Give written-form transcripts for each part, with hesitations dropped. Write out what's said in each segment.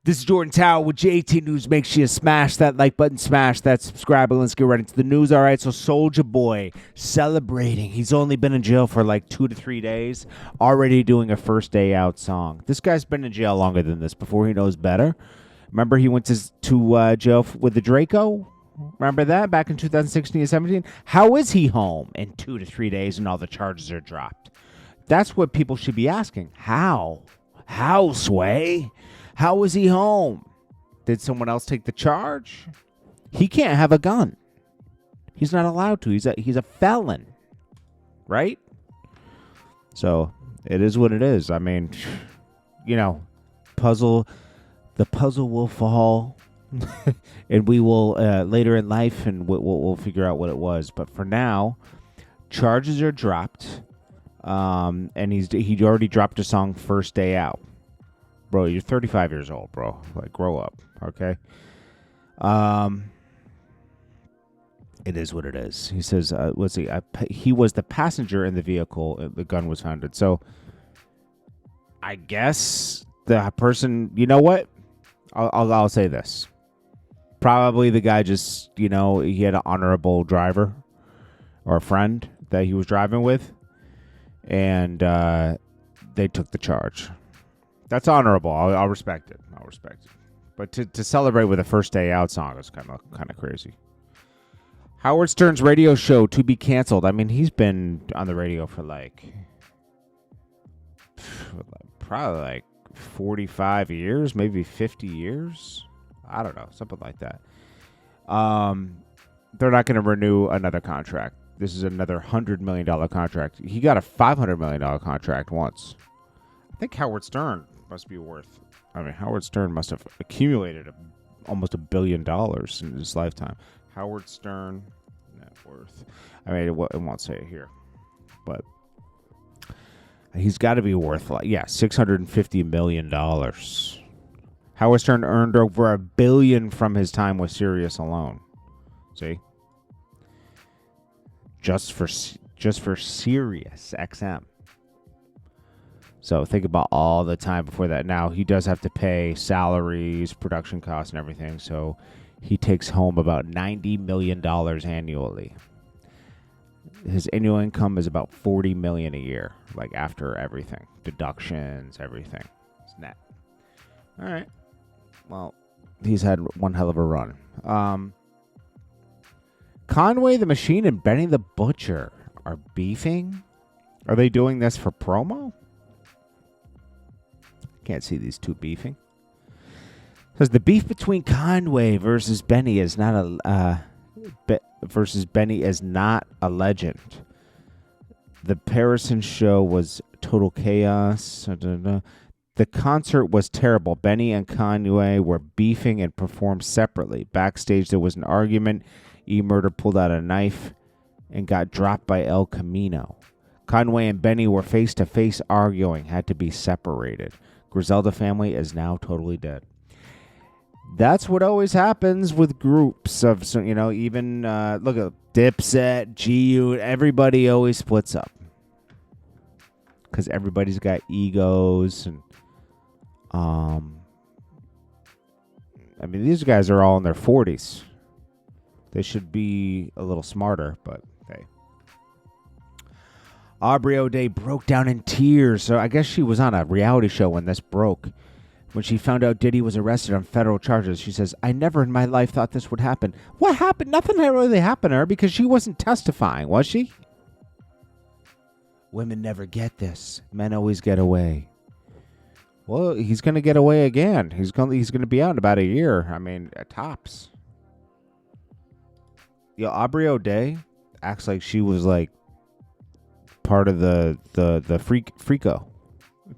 This is Jordan Tower with JT News. Make sure you smash that like button, smash that subscribe button. Let's get right into the news. All right, so Soulja Boy celebrating. He's only been in jail for like 2 to 3 days, already doing a first day out song. This guy's been in jail longer than this before he knows better. Remember he went to jail with the Draco? Remember that back in 2016 and 17? How is he home in 2 to 3 days and all the charges are dropped? That's what people should be asking. How? How, Sway? How is he home? Did someone else take the charge? He can't have a gun. He's not allowed to. He's a felon, right? So it is what it is. I mean, you know, the puzzle will fall, and we will later in life, and we'll figure out what it was. But for now, charges are dropped, and he already dropped a song first day out. Bro, you're 35 years old, bro. Like, grow up, okay? It is what it is. He says, let's see, he was the passenger in the vehicle. The gun was found. So, I guess the person, you know what? I'll say this. Probably the guy just, he had an honorable driver or a friend that he was driving with, and they took the charge. That's honorable. I'll respect it. But to celebrate with a first day out song is kind of crazy. Howard Stern's radio show to be canceled. I mean, he's been on the radio for probably like 45 years, maybe 50 years. I don't know, something like that. They're not going to renew another contract. This is another $100 million contract. He got a $500 million contract once. I think Howard Stern must be worth. I mean, Howard Stern must have accumulated almost $1 billion in his lifetime. Howard Stern net worth. I mean, it won't say it here, but he's got to be worth $650 million. Howard Stern earned over $1 billion from his time with Sirius alone. See, just for Sirius XM. So think about all the time before that. Now, he does have to pay salaries, production costs, and everything. So he takes home about $90 million annually. His annual income is about $40 million a year, like after everything. Deductions, everything. It's net. All right. Well, he's had one hell of a run. Conway the Machine and Benny the Butcher are beefing? Are they doing this for promo? Can't see these two beefing. Says the beef between Conway versus Benny is not a legend. The Harrison show was total chaos. The concert was terrible. Benny and Conway were beefing and performed separately. Backstage, there was an argument. E-Murder pulled out a knife and got dropped by El Camino. Conway and Benny were face-to-face arguing, had to be separated. Griselda family is now totally dead. That's what always happens with groups of, even, look at Dipset, GU, everybody always splits up. Because everybody's got egos. And, I mean, these guys are all in their 40s. They should be a little smarter, but hey. Aubrey O'Day broke down in tears. So I guess she was on a reality show when this broke. When she found out Diddy was arrested on federal charges, she says, I never in my life thought this would happen. What happened? Nothing really happened to her because she wasn't testifying, was she? Women never get this. Men always get away. Well, he's going to get away again. He's going to be out in about a year. I mean, tops. Aubrey O'Day acts like she was like part of the Freako.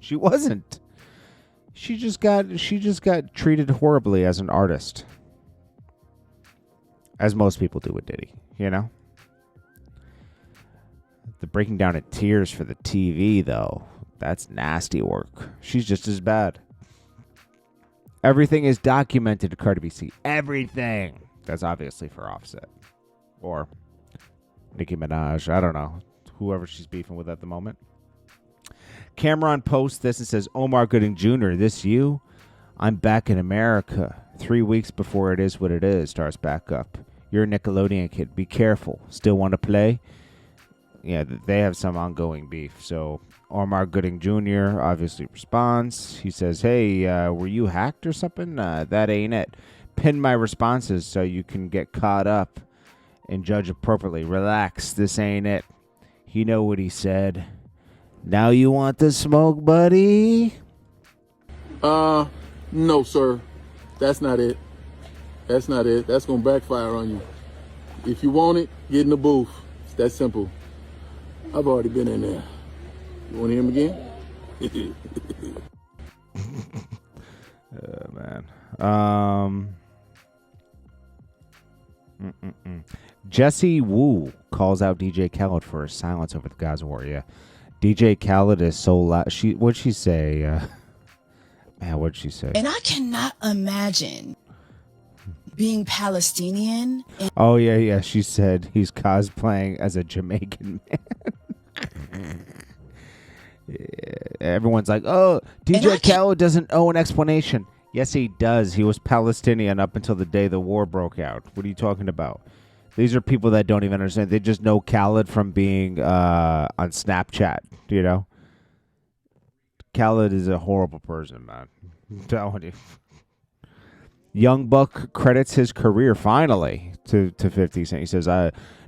She wasn't. She just got treated horribly as an artist. As most people do with Diddy, The breaking down in tears for the TV, though, that's nasty work. She's just as bad. Everything is documented, Cardi B. Everything. That's obviously for Offset. Or Nicki Minaj. I don't know. Whoever she's beefing with at the moment. Cameron posts this and says, Omar Gooding Jr., this you? I'm back in America. 3 weeks before It Is What It Is starts back up. You're a Nickelodeon kid. Be careful. Still want to play? Yeah, they have some ongoing beef. So Omar Gooding Jr. obviously responds. He says, hey, were you hacked or something? That ain't it. Pin my responses so you can get caught up and judge appropriately. Relax. This ain't it. You know what he said. Now you want the smoke, buddy? No, sir. That's not it. That's not it. That's going to backfire on you. If you want it, get in the booth. It's that simple. I've already been in there. You want to hear him again? Oh, man. Jesse Wu calls out DJ Khaled for his silence over the Gaza war. Yeah. DJ Khaled is so loud. What'd she say? Man, what'd she say? And I cannot imagine being Palestinian. Oh, yeah. She said he's cosplaying as a Jamaican man. Yeah. Everyone's like, oh, DJ Khaled doesn't owe an explanation. Yes, he does. He was Palestinian up until the day the war broke out. What are you talking about? These are people that don't even understand. They just know Khaled from being on Snapchat, you know? Khaled is a horrible person, man. I'm telling you. Young Buck credits his career, finally, to 50 Cent. He says,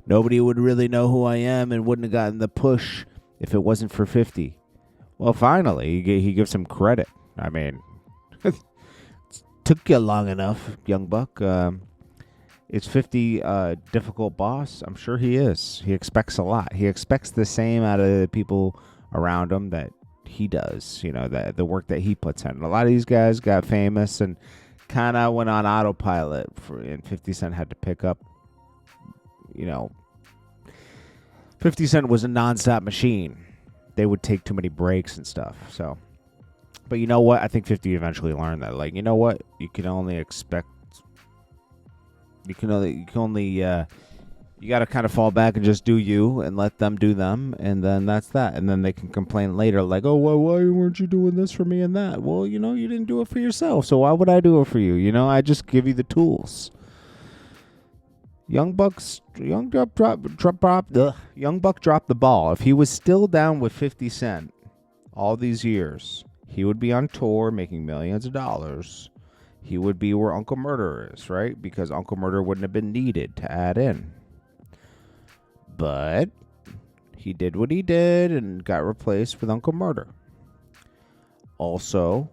nobody would really know who I am and wouldn't have gotten the push if it wasn't for 50. Well, finally, he gives him credit. I mean, took you long enough, Young Buck. Is 50 a difficult boss? I'm sure he is. He expects a lot. He expects the same out of the people around him that he does, you know, the work that he puts in. A lot of these guys got famous and kind of went on autopilot, and 50 Cent had to pick up, you know. 50 Cent was a nonstop machine. They would take too many breaks and stuff, so. But you know what? I think 50 eventually learned that. Like, you know what? You can only expect. You got to kind of fall back and just do you and let them do them. And then that's that. And then they can complain later like, oh, why weren't you doing this for me and that? Well, you know, you didn't do it for yourself. So why would I do it for you? You know, I just give you the tools. Young Buck dropped the ball. If he was still down with 50 Cent all these years, he would be on tour making millions of dollars. He would be where Uncle Murder is, right? Because Uncle Murder wouldn't have been needed to add in. But he did what he did and got replaced with Uncle Murder. Also,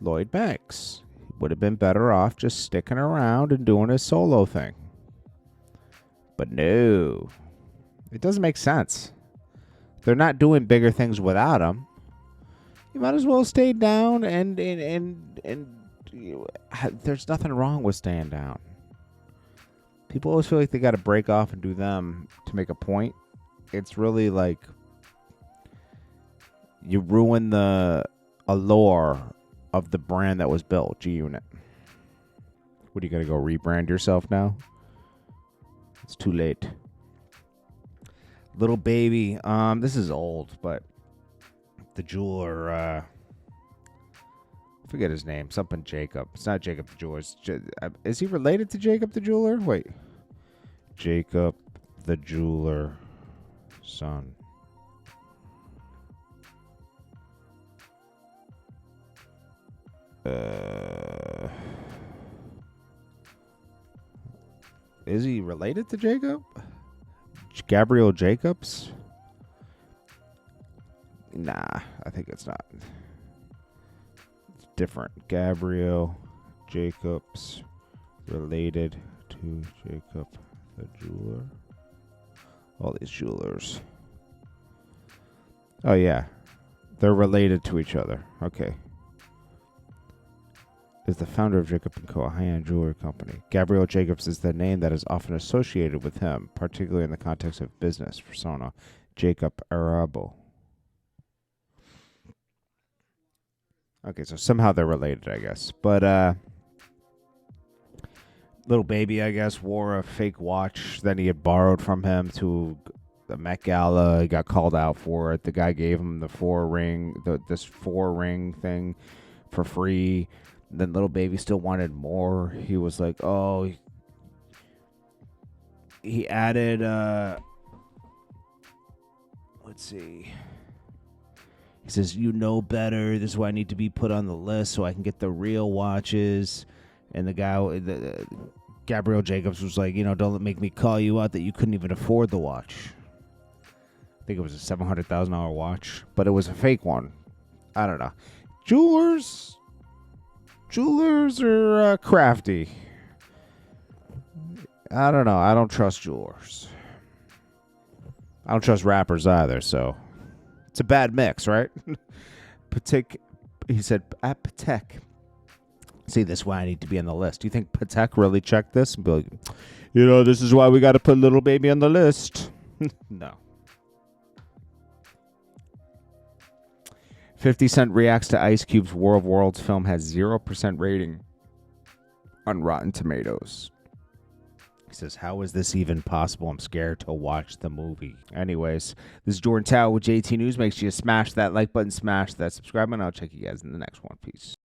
Lloyd Banks would have been better off just sticking around and doing his solo thing. But no, it doesn't make sense. They're not doing bigger things without him. You might as well stay down and there's nothing wrong with staying down. People always feel like they got to break off and do them to make a point. It's really like you ruin the allure of the brand that was built, G-Unit. What, are you going to go rebrand yourself now? It's too late. Little Baby. This is old, but the jeweler, I forget his name. Something Jacob. It's not Jacob the jeweler. Is he related to Jacob the jeweler? Wait. Jacob the jeweler son. Is he related to Jacob? Gabriel Jacobs? Nah, I think it's not. It's different. Gabriel Jacobs related to Jacob the jeweler. All these jewelers. Oh, yeah. They're related to each other. Okay. Is the founder of Jacob & Co., a high-end jewelry company. Gabriel Jacobs is the name that is often associated with him, particularly in the context of business persona, Jacob Arabo. Okay, so somehow they're related, I guess. But, Little Baby, I guess, wore a fake watch that he had borrowed from him to the Met Gala. He got called out for it. The guy gave him this 4-ring thing for free. Then Little Baby still wanted more. He was like, oh, he added, let's see. He says, you know better. This is why I need to be put on the list so I can get the real watches. And the guy, Gabrielle Jacobs was like, don't make me call you out that you couldn't even afford the watch. I think it was a $700,000 watch, but it was a fake one. I don't know. Jewelers are crafty. I don't know. I don't trust jewelers. I don't trust rappers either, so it's a bad mix, right? Patek, he said, at Patek. See, this is why I need to be on the list. Do you think Patek really checked this and be like, this is why we got to put Little Baby on the list? No. 50 Cent reacts to Ice Cube's War of Worlds film has 0% rating on Rotten Tomatoes. He says, how is this even possible? I'm scared to watch the movie. Anyways, this is Jordan Tower with JT News. Make sure you smash that like button, smash that subscribe button. I'll check you guys in the next one. Peace.